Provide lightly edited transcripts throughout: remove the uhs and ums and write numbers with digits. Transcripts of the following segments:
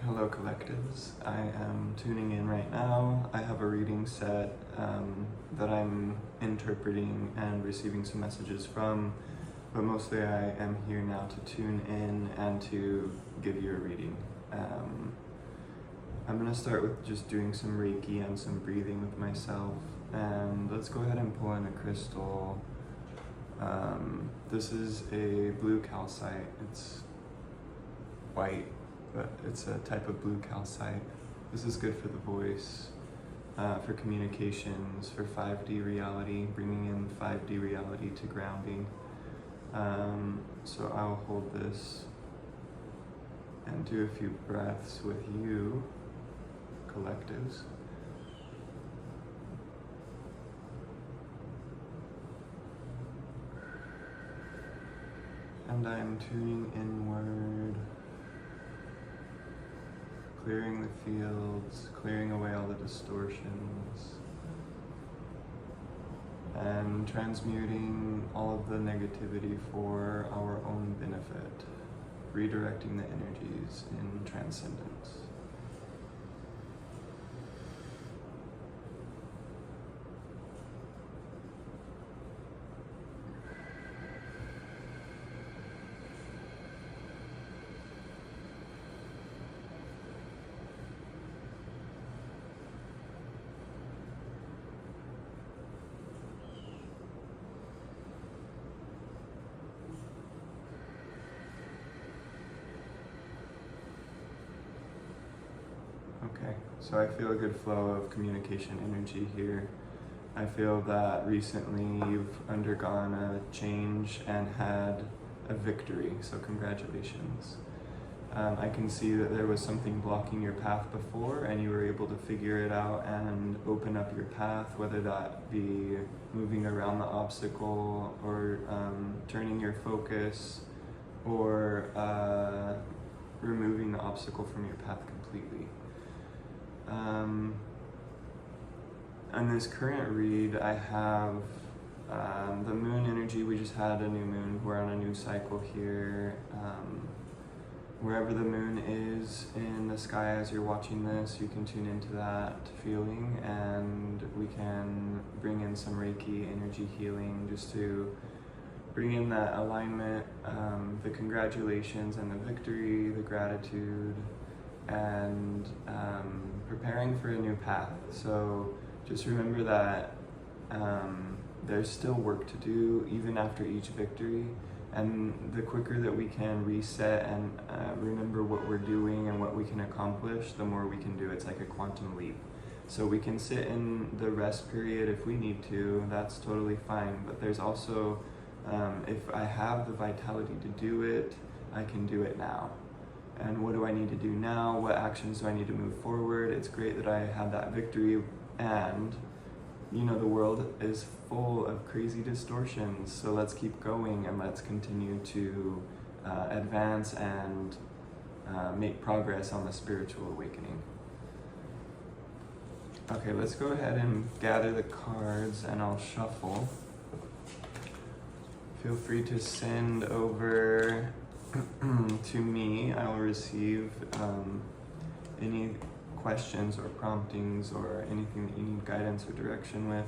Hello, collectives. I am tuning in right now. I have a reading set that I'm interpreting and receiving some messages from, but mostly I am here now to tune in and to give you a reading. I'm going to start with just doing some Reiki and some breathing with myself, and let's go ahead and pull in a crystal. This is a blue calcite. It's white, but it's a type of blue calcite. This is good for the voice, for communications, for 5D reality, bringing in 5D reality to grounding. So I'll hold this and do a few breaths with you, collectives. And I'm tuning inward, clearing the fields, clearing away all the distortions, and transmuting all of the negativity for our own benefit, redirecting the energies in transcendence. Okay, so I feel a good flow of communication energy here. I feel that recently you've undergone a change and had a victory, so congratulations. I can see that there was something blocking your path before and you were able to figure it out and open up your path, whether that be moving around the obstacle or turning your focus or removing the obstacle from your path completely. On this current read, I have the moon energy. We just had a new moon. We're on a new cycle here. Wherever the moon is in the sky as you're watching this, you can tune into that feeling, and we can bring in some Reiki energy healing just to bring in that alignment, the congratulations and the victory, the gratitude, and preparing for a new path. So just remember that there's still work to do even after each victory, and the quicker that we can reset and remember what we're doing and what we can accomplish, the more we can do. It's like a quantum leap. So we can sit in the rest period if we need to, that's totally fine, but there's also, if I have the vitality to do it, I can do it now. And what do I need to do now? What actions do I need to move forward? It's great that I had that victory, and you know, the world is full of crazy distortions, so let's keep going and let's continue to advance and make progress on the spiritual awakening. Okay, let's go ahead and gather the cards and I'll shuffle. Feel free to send over to me. I will receive any questions or promptings or anything that you need guidance or direction with.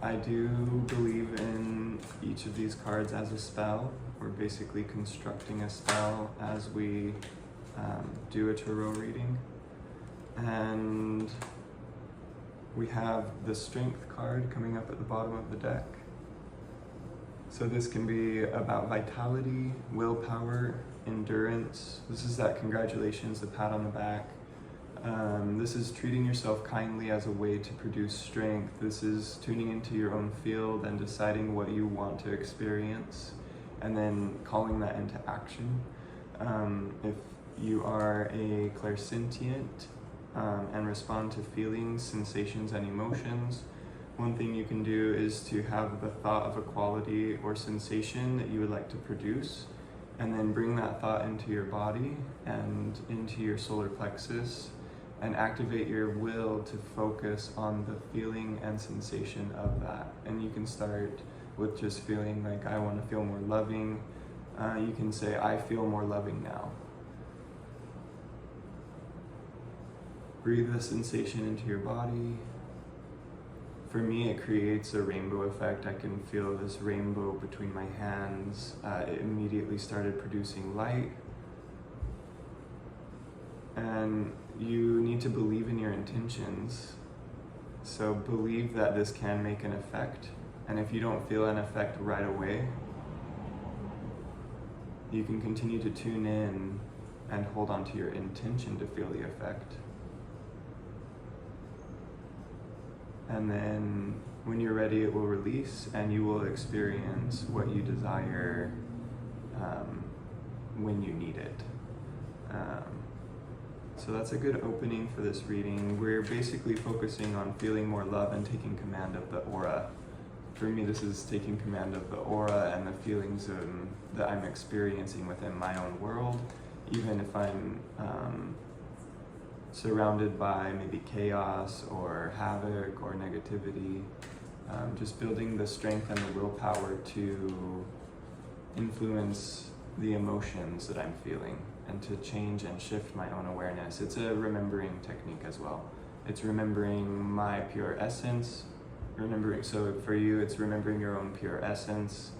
I do believe in each of these cards as a spell. We're basically constructing a spell as we do a tarot reading. And we have the Strength card coming up at the bottom of the deck. So this can be about vitality, willpower, endurance. This is that congratulations, the pat on the back. This is treating yourself kindly as a way to produce strength. This is tuning into your own field and deciding what you want to experience and then calling that into action. If you are a clairsentient and respond to feelings, sensations, and emotions, one thing you can do is to have the thought of a quality or sensation that you would like to produce, and then bring that thought into your body and into your solar plexus and activate your will to focus on the feeling and sensation of that. And you can start with just feeling like, I want to feel more loving. You can say, I feel more loving now. breathe the sensation into your body. For me, it creates a rainbow effect. I can feel this rainbow between my hands. It immediately started producing light. And you need to believe in your intentions. So believe that this can make an effect. And if you don't feel an effect right away, you can continue to tune in and hold on to your intention to feel the effect. And then when you're ready, it will release and you will experience what you desire when you need it. So that's a good opening for this reading. We're basically focusing on feeling more love and taking command of the aura. For me, this is taking command of the aura and the feelings that I'm experiencing within my own world, even if I'm surrounded by maybe chaos or havoc or negativity. Just building the strength and the willpower to influence the emotions that I'm feeling and to change and shift my own awareness. It's a remembering technique as well. It's remembering my pure essence, so for you, it's remembering your own pure essence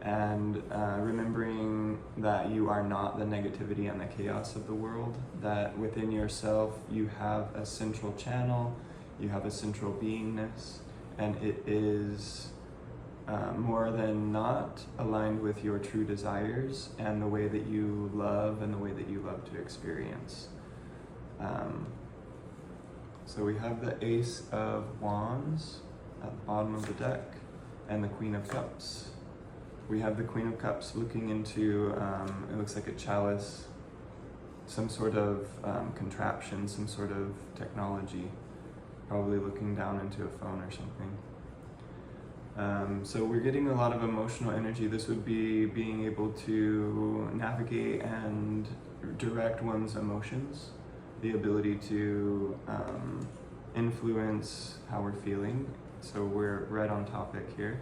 and remembering that you are not the negativity and the chaos of the world, that within yourself you have a central channel, you have a central beingness, and it is more than not aligned with your true desires and the way that you love and the way that you love to experience. So we have the Ace of Wands at the bottom of the deck and the Queen of Cups. We have the Queen of Cups looking into, it looks like a chalice, some sort of contraption, some sort of technology, probably looking down into a phone or something. So we're getting a lot of emotional energy. This would be being able to navigate and direct one's emotions, the ability to influence how we're feeling. So we're right on topic here.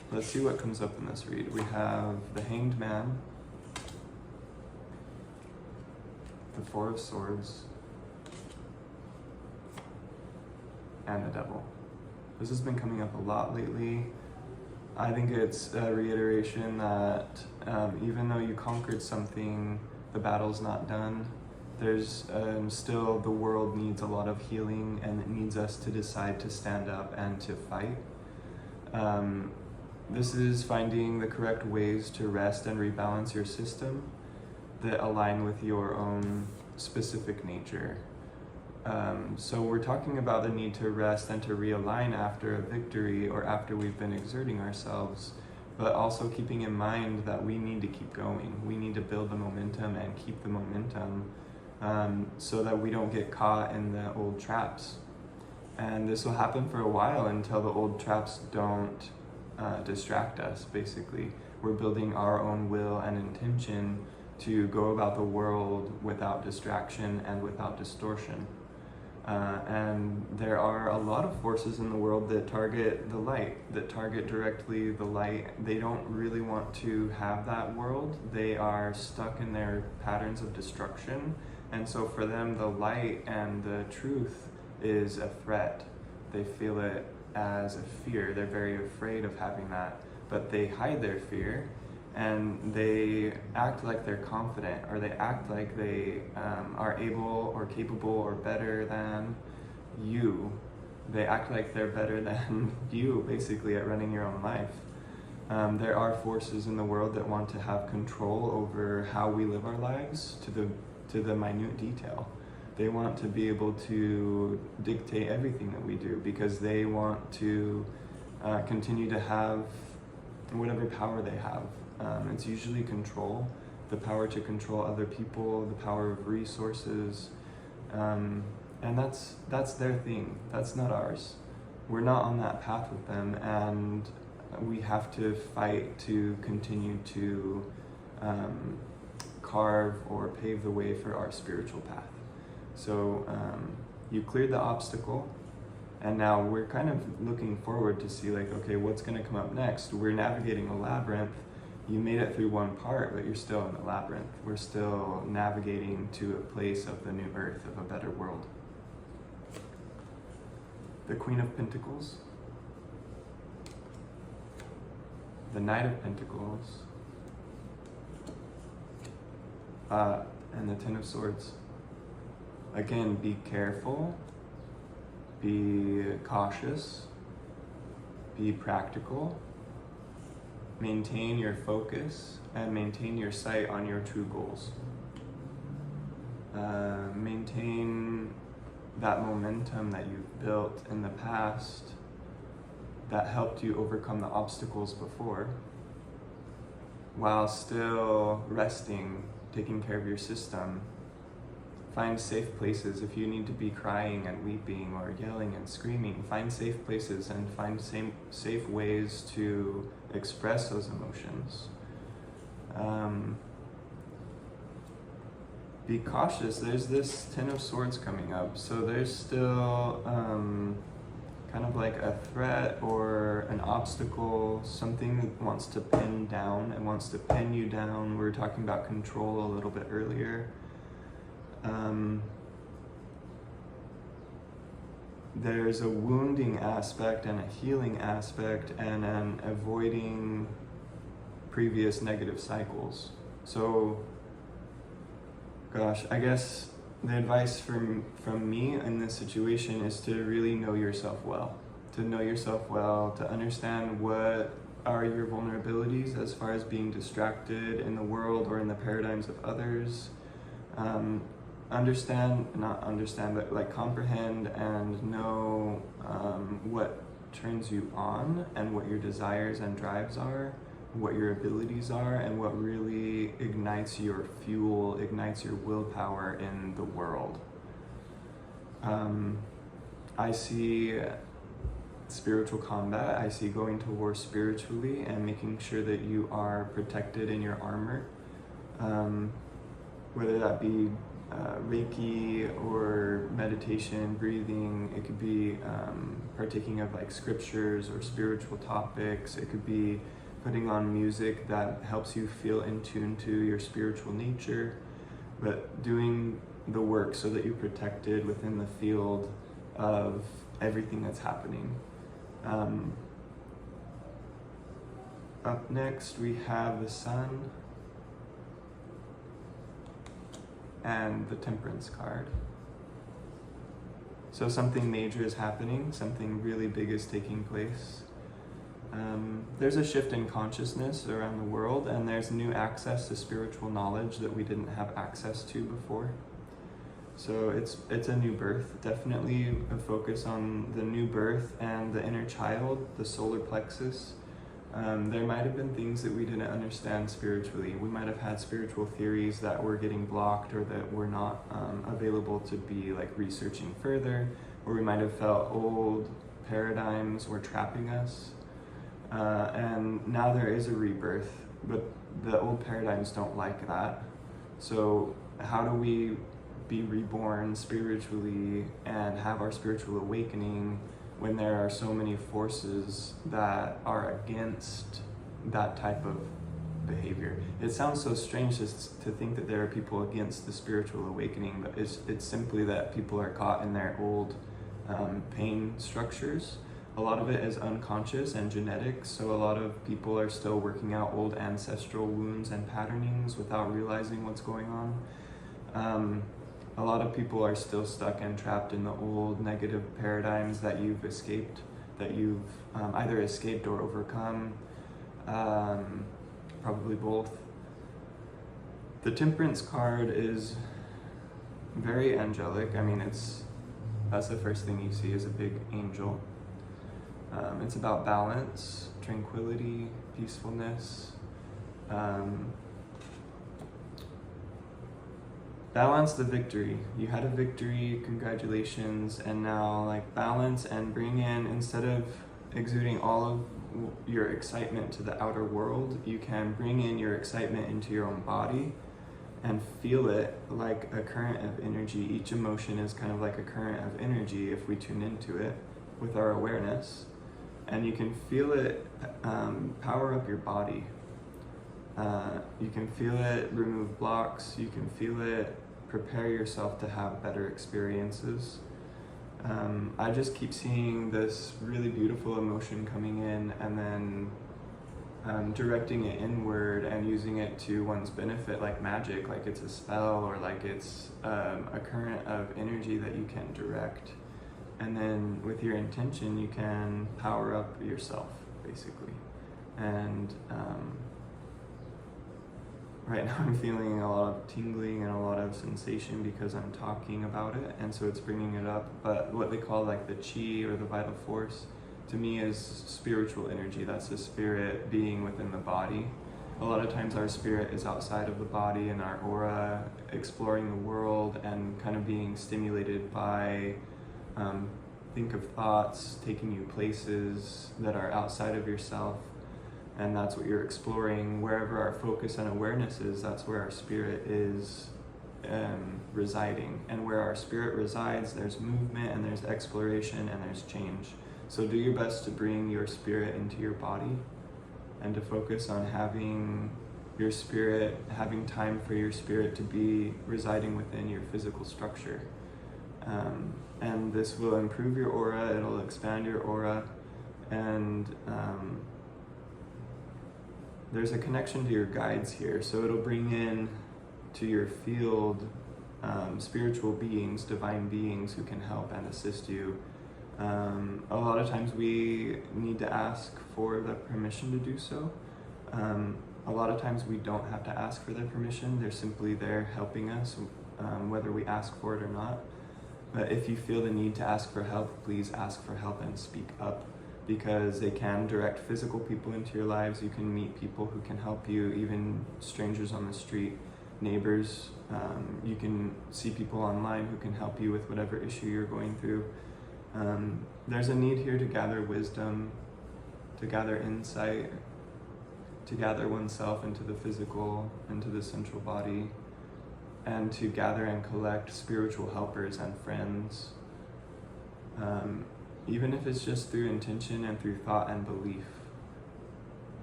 Let's see what comes up in this read. We have the Hanged Man, the Four of Swords, and the Devil. This has been coming up a lot lately. I think it's a reiteration that even though you conquered something, the battle's not done. There's still, the world needs a lot of healing, and it needs us to decide to stand up and to fight. This is finding the correct ways to rest and rebalance your system that align with your own specific nature. So we're talking about the need to rest and to realign after a victory or after we've been exerting ourselves, but also keeping in mind that we need to keep going. We need to build the momentum and keep the momentum so that we don't get caught in the old traps. And this will happen for a while until the old traps don't distract us, basically. We're building our own will and intention to go about the world without distraction and without distortion. And there are a lot of forces in the world that target the light, that target directly the light. They don't really want to have that world. They are stuck in their patterns of destruction. And so for them, the light and the truth is a threat. They feel it as a fear. They're very afraid of having that, but they hide their fear and they act like they're confident, or they act like they are able or capable or better than you. They act like they're better than you, basically, at running your own life. There are forces in the world that want to have control over how we live our lives to the minute detail. They want to be able to dictate everything that we do because they want to continue to have whatever power they have. It's usually control, the power to control other people, the power of resources, and that's their thing. That's not ours. We're not on that path with them, and we have to fight to continue to carve or pave the way for our spiritual path. So you cleared the obstacle, and now we're kind of looking forward to see, like, okay, what's going to come up next? We're navigating a labyrinth. You made it through one part, but you're still in the labyrinth. We're still navigating to a place of the new earth, of a better world. the Queen of Pentacles, the Knight of Pentacles, and the Ten of Swords. Again, be careful, be cautious, be practical, maintain your focus, and maintain your sight on your true goals. Maintain that momentum that you've built in the past that helped you overcome the obstacles before, while still resting, taking care of your system. Find safe places. If you need to be crying and weeping or yelling and screaming, find safe places and find safe ways to express those emotions. Be cautious. There's this Ten of Swords coming up, so there's still kind of like a threat or an obstacle, something that wants to pin down and wants to pin you down. We were talking about control a little bit earlier. There's a wounding aspect and a healing aspect and an avoiding previous negative cycles. So, gosh, I guess the advice from me in this situation is to really know yourself well. To know yourself well, to understand what are your vulnerabilities as far as being distracted in the world or in the paradigms of others. Comprehend and know what turns you on and what your desires and drives are, what your abilities are, and what really ignites your fuel, ignites your willpower in the world. I see spiritual combat. I see going to war spiritually and making sure that you are protected in your armor, whether that be Reiki or meditation, breathing. It could be partaking of like scriptures or spiritual topics. It could be putting on music that helps you feel in tune to your spiritual nature, but doing the work so that you're protected within the field of everything that's happening. Up next we have the Sun and the Temperance card. So something major is happening, something really big is taking place. There's a shift in consciousness around the world, and there's new access to spiritual knowledge that we didn't have access to before. So it's a new birth, definitely a focus on the new birth and the inner child, the solar plexus. There might have been things that we didn't understand spiritually. We might have had spiritual theories that were getting blocked or that were not available to be like researching further, or we might have felt old paradigms were trapping us. And now there is a rebirth, but the old paradigms don't like that. So how do we be reborn spiritually and have our spiritual awakening when there are so many forces that are against that type of behavior? It sounds so strange to think that there are people against the spiritual awakening, but it's simply that people are caught in their old pain structures. A lot of it is unconscious and genetic, so a lot of people are still working out old ancestral wounds and patternings without realizing what's going on. A lot of people are still stuck and trapped in the old negative paradigms that you've escaped, that you've either escaped or overcome, probably both. The Temperance card is very angelic. I mean, that's the first thing you see is a big angel. It's about balance, tranquility, peacefulness. Balance the victory. You had a victory, congratulations, and now like balance and bring in, instead of exuding all of your excitement to the outer world, you can bring in your excitement into your own body and feel it like a current of energy. Each emotion is kind of like a current of energy if we tune into it with our awareness. And you can feel it power up your body. You can feel it remove blocks. You can feel it prepare yourself to have better experiences. I just keep seeing this really beautiful emotion coming in and then directing it inward and using it to one's benefit like magic, like it's a spell or like it's a current of energy that you can direct. And then with your intention, you can power up yourself, basically. And right now I'm feeling a lot of tingling and a lot of sensation because I'm talking about it, and so it's bringing it up. But what they call like the chi or the vital force, to me is spiritual energy. That's the spirit being within the body. A lot of times our spirit is outside of the body and our aura, exploring the world and kind of being stimulated by think of thoughts taking you places that are outside of yourself, and that's what you're exploring. Wherever our focus and awareness is, that's where our spirit is residing. And where our spirit resides, there's movement and there's exploration and there's change. So do your best to bring your spirit into your body and to focus on having your spirit, having time for your spirit to be residing within your physical structure. And this will improve your aura, it'll expand your aura, and there's a connection to your guides here. So it'll bring in to your field spiritual beings, divine beings who can help and assist you. A lot of times we need to ask for the permission to do so. A lot of times we don't have to ask for their permission, they're simply there helping us, whether we ask for it or not. But if you feel the need to ask for help, please ask for help and speak up, because they can direct physical people into your lives. You can meet people who can help you, even strangers on the street, neighbors. You can see people online who can help you with whatever issue you're going through. There's a need here to gather wisdom, to gather insight, to gather oneself into the physical, into the central body, and to gather and collect spiritual helpers and friends, even if it's just through intention and through thought and belief.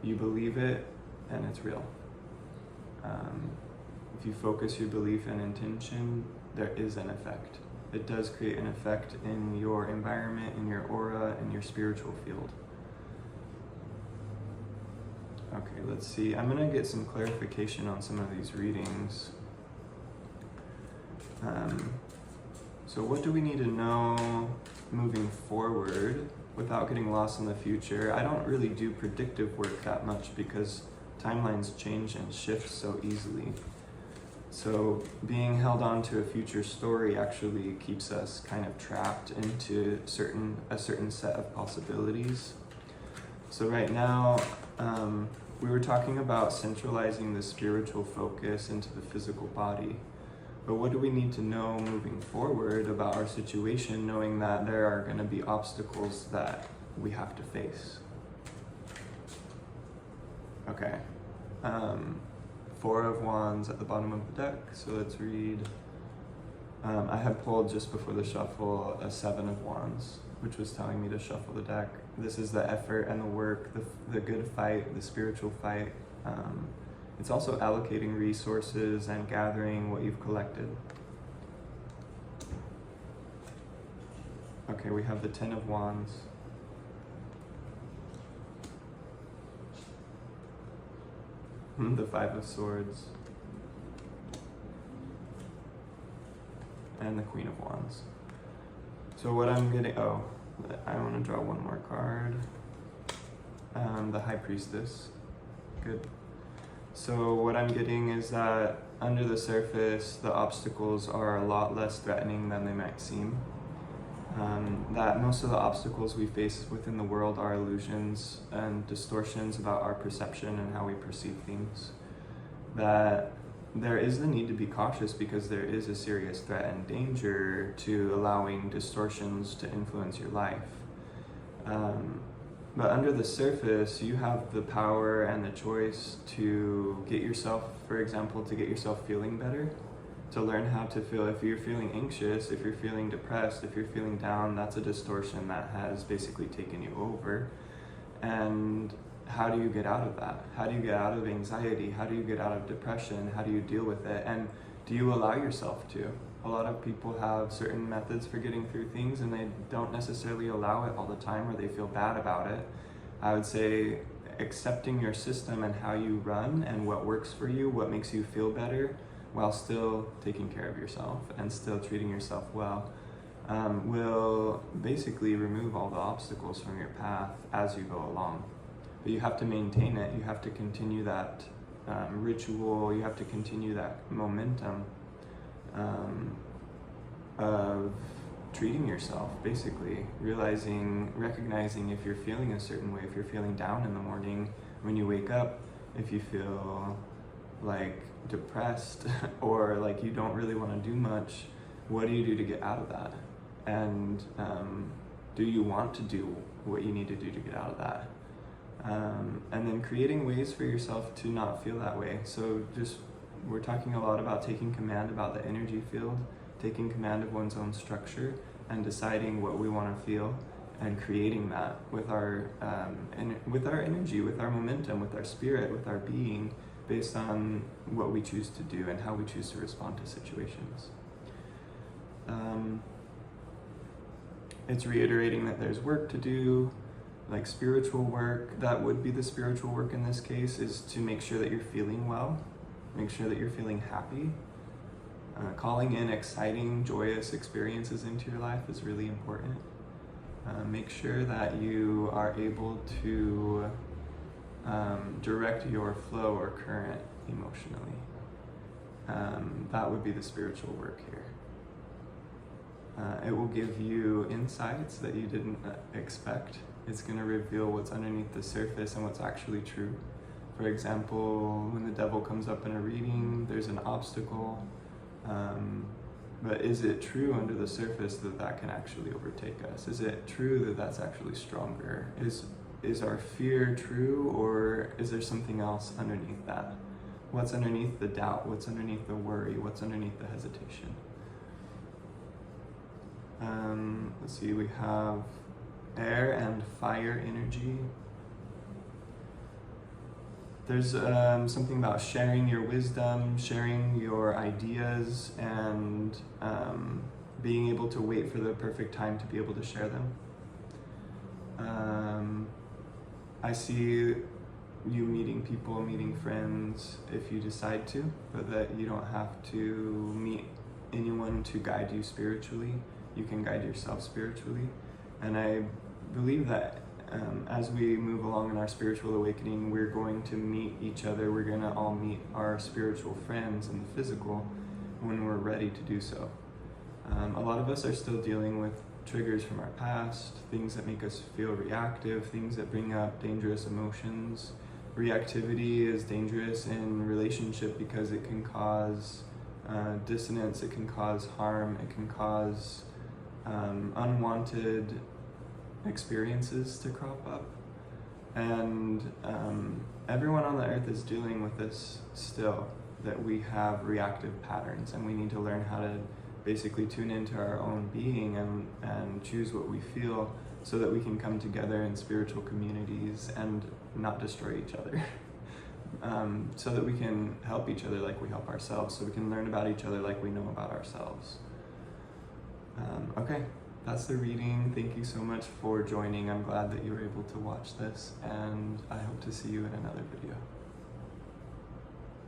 You believe it and it's real. If you focus your belief and intention, there is an effect. It does create an effect in your environment, in your aura, in your spiritual field. Okay, let's see. I'm gonna get some clarification on some of these readings. So what do we need to know moving forward without getting lost in the future? I don't really do predictive work that much because timelines change and shift so easily. So being held on to a future story actually keeps us kind of trapped into a certain set of possibilities. So right now, we were talking about centralizing the spiritual focus into the physical body. But what do we need to know moving forward about our situation, knowing that there are going to be obstacles that we have to face? Okay. Four of Wands at the bottom of the deck, so let's read. I had pulled just before the shuffle a Seven of Wands, which was telling me to shuffle the deck. This is the effort and the work, the good fight, the spiritual fight. It's also allocating resources and gathering what you've collected. Okay, we have the Ten of Wands. The Five of Swords. And the Queen of Wands. So what I'm getting, I want to draw one more card. The High Priestess. Good. So what I'm getting is that under the surface, the obstacles are a lot less threatening than they might seem. That most of the obstacles we face within the world are illusions and distortions about our perception and how we perceive things. That there is the need to be cautious because there is a serious threat and danger to allowing distortions to influence your life. But under the surface, you have the power and the choice to get yourself, for example, to get yourself feeling better, to learn how to feel. If you're feeling anxious, if you're feeling depressed, if you're feeling down, that's a distortion that has basically taken you over. And how do you get out of that? How do you get out of anxiety? How do you get out of depression? How do you deal with it? And Do you allow yourself to? A lot of people have certain methods for getting through things and they don't necessarily allow it all the time, or they feel bad about it. I would say accepting your system and how you run and what works for you, what makes you feel better, while still taking care of yourself and still treating yourself well, will basically remove all the obstacles from your path as you go along. But you have to maintain it. You have to continue that ritual. You have to continue that momentum of treating yourself, basically recognizing if you're feeling a certain way, if you're feeling down in the morning when you wake up, if you feel like depressed or like you don't really want to do much, what do you do to get out of that? And do you want to do what you need to do to get out of that? And then creating ways for yourself to not feel that way. So we're talking a lot about taking command about the energy field, taking command of one's own structure, and deciding what we want to feel, and creating that with our energy, with our momentum, with our spirit, with our being, based on what we choose to do and how we choose to respond to situations. It's reiterating that there's work to do, like spiritual work. That would be the spiritual work in this case, is to make sure that you're feeling well, make sure that you're feeling happy. Calling in exciting, joyous experiences into your life is really important. Make sure that you are able to direct your flow or current emotionally. That would be the spiritual work here. It will give you insights that you didn't expect. It's going to reveal what's underneath the surface and what's actually true. For example, when the devil comes up in a reading, there's an obstacle. But is it true under the surface that can actually overtake us? Is it true that that's actually stronger? Is our fear true, or is there something else underneath that? What's underneath the doubt? What's underneath the worry? What's underneath the hesitation? Let's see, we have air and fire energy. There's something about sharing your wisdom, sharing your ideas, and being able to wait for the perfect time to be able to share them. I see you meeting people, meeting friends if you decide to, but that you don't have to meet anyone to guide you spiritually. You can guide yourself spiritually. And I believe that as we move along in our spiritual awakening, we're going to meet each other. We're going to all meet our spiritual friends in the physical when we're ready to do so. A lot of us are still dealing with triggers from our past, things that make us feel reactive, things that bring up dangerous emotions. Reactivity is dangerous in relationship because it can cause dissonance, it can cause harm, it can cause unwanted experiences to crop up. And everyone on the earth is dealing with this still, that we have reactive patterns, and we need to learn how to basically tune into our own being and choose what we feel, so that we can come together in spiritual communities and not destroy each other. So that we can help each other like we help ourselves, so we can learn about each other like we know about ourselves. Okay, that's the reading. Thank you so much for joining. I'm glad that you were able to watch this, and I hope to see you in another video.